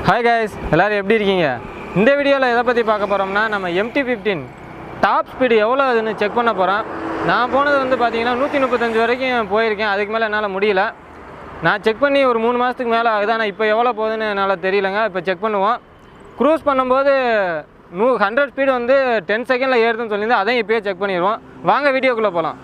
Hi guys, எல்லாரும் எப்படி இருக்கீங்க? இந்த வீடியோல எதை பத்தி பார்க்க போறோம்னா நம்ம Mt-15 டாப் ஸ்பீடு எவ்வளவு அதுன்னு செக் பண்ண போறோம். நான் போனது வந்து பாத்தீங்கன்னா 135 வரைக்கும் போயிருக்கேன். அதுக்கு மேல என்னால முடியல. நான் செக் பண்ணி ஒரு 3 மாசத்துக்கு மேல ஆகுது. ஆனா இப்போ எவ்வளவு போகுதுன்னு என்னால தெரியலங்க. இப்போ செக் பண்ணுவோம். க்ரூஸ் பண்ணும்போது 100 ஸ்பீடு வந்து 10 செகண்ட்ல ஏறுதுன்னு சொல்லியிருந்தா அதையும் இப்போயே செக் பண்ணிடுவோம். வாங்க வீடியோக்குள்ள போகலாம்.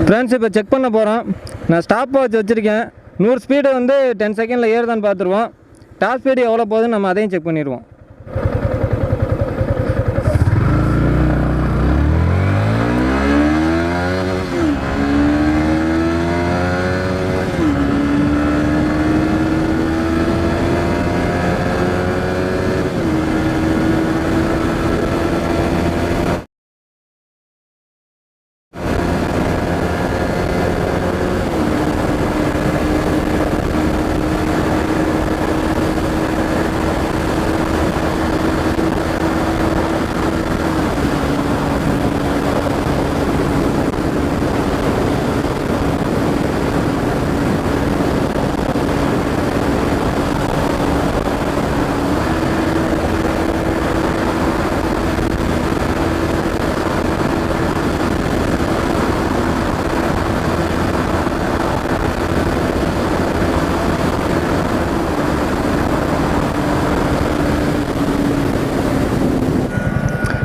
ஃப்ரெண்ட்ஸ் இப்போ செக் பண்ண போகிறோம். நான் ஸ்டாப் வாட்ச் வச்சுருக்கேன். 100 ஸ்பீடு வந்து 10 செகண்டில் ஏறுதான்னு பார்த்துருவோம். டாப் ஸ்பீடு எவ்வளோ போகுதுன்னு நம்ம அதையும் செக் பண்ணிடுவோம்.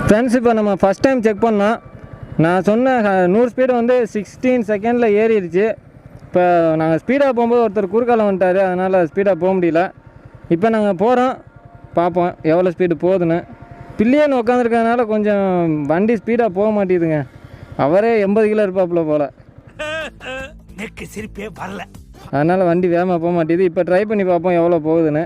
ஃப்ரெண்ட்ஸ் இப்போ நம்ம ஃபஸ்ட் டைம் செக் பண்ணோம். நான் சொன்ன 100 ஸ்பீடு வந்து 16 செகண்டில் ஏறிடுச்சு. இப்போ நாங்கள் ஸ்பீடாக போகும்போது ஒருத்தர் குறுக்கால வந்துட்டார், அதனால் ஸ்பீடாக போக முடியல. இப்போ நாங்கள் போகிறோம், பார்ப்போம் எவ்வளோ ஸ்பீடு போகுதுன்னு. பில்லியன் உட்காந்துருக்கறதுனால கொஞ்சம் வண்டி ஸ்பீடாக போக மாட்டேதுங்க. அவரே 80 கிலோ இருப்பாப்புல போல், சிரிப்பே வரல, அதனால் வண்டி வேகமாக போக மாட்டேது. இப்போ ட்ரை பண்ணி பார்ப்போம் எவ்வளோ போகுதுன்னு.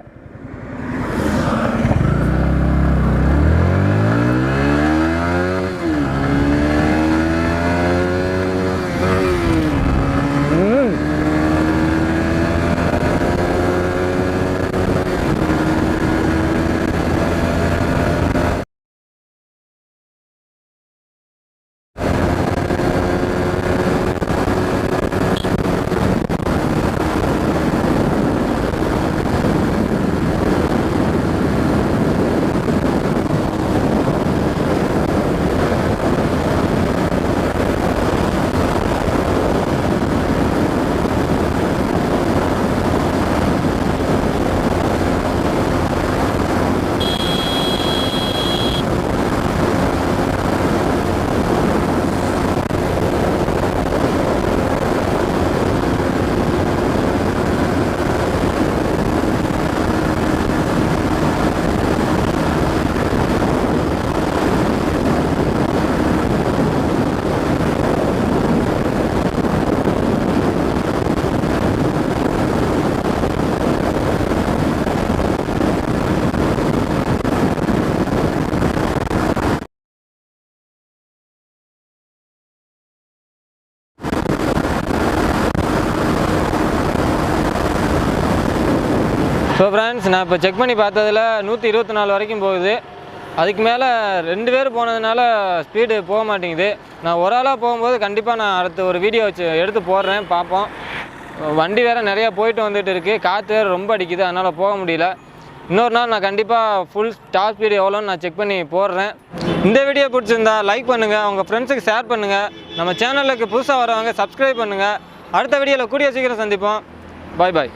ஸோ ஃப்ரெண்ட்ஸ், நான் இப்போ செக் பண்ணி பார்த்ததில் 124 வரைக்கும் போகுது. அதுக்கு மேலே 2 பேர் போனதுனால ஸ்பீடு போக மாட்டேங்குது. நான் ஒரு ஆளாக போகும்போது கண்டிப்பாக நான் அடுத்த ஒரு வீடியோ வச்சு எடுத்து போடுறேன், பார்ப்போம். வண்டி வேறு நிறையா போயிட்டு வந்துட்டு இருக்குது, காற்று வேறு ரொம்ப அடிக்குது, அதனால் போக முடியல. இன்னொரு நாள் நான் கண்டிப்பாக ஃபுல் டாப் ஸ்பீடு எவ்வளோன்னு நான் செக் பண்ணி போடுறேன். இந்த வீடியோ பிடிச்சிருந்தா லைக் பண்ணுங்கள், உங்கள் ஃப்ரெண்ட்ஸுக்கு ஷேர் பண்ணுங்கள். நம்ம சேனலுக்கு புதுசாக வரவங்க சப்ஸ்கிரைப் பண்ணுங்கள். அடுத்த வீடியோவில் கூடிய சீக்கிரம் சந்திப்போம். பாய் பாய்.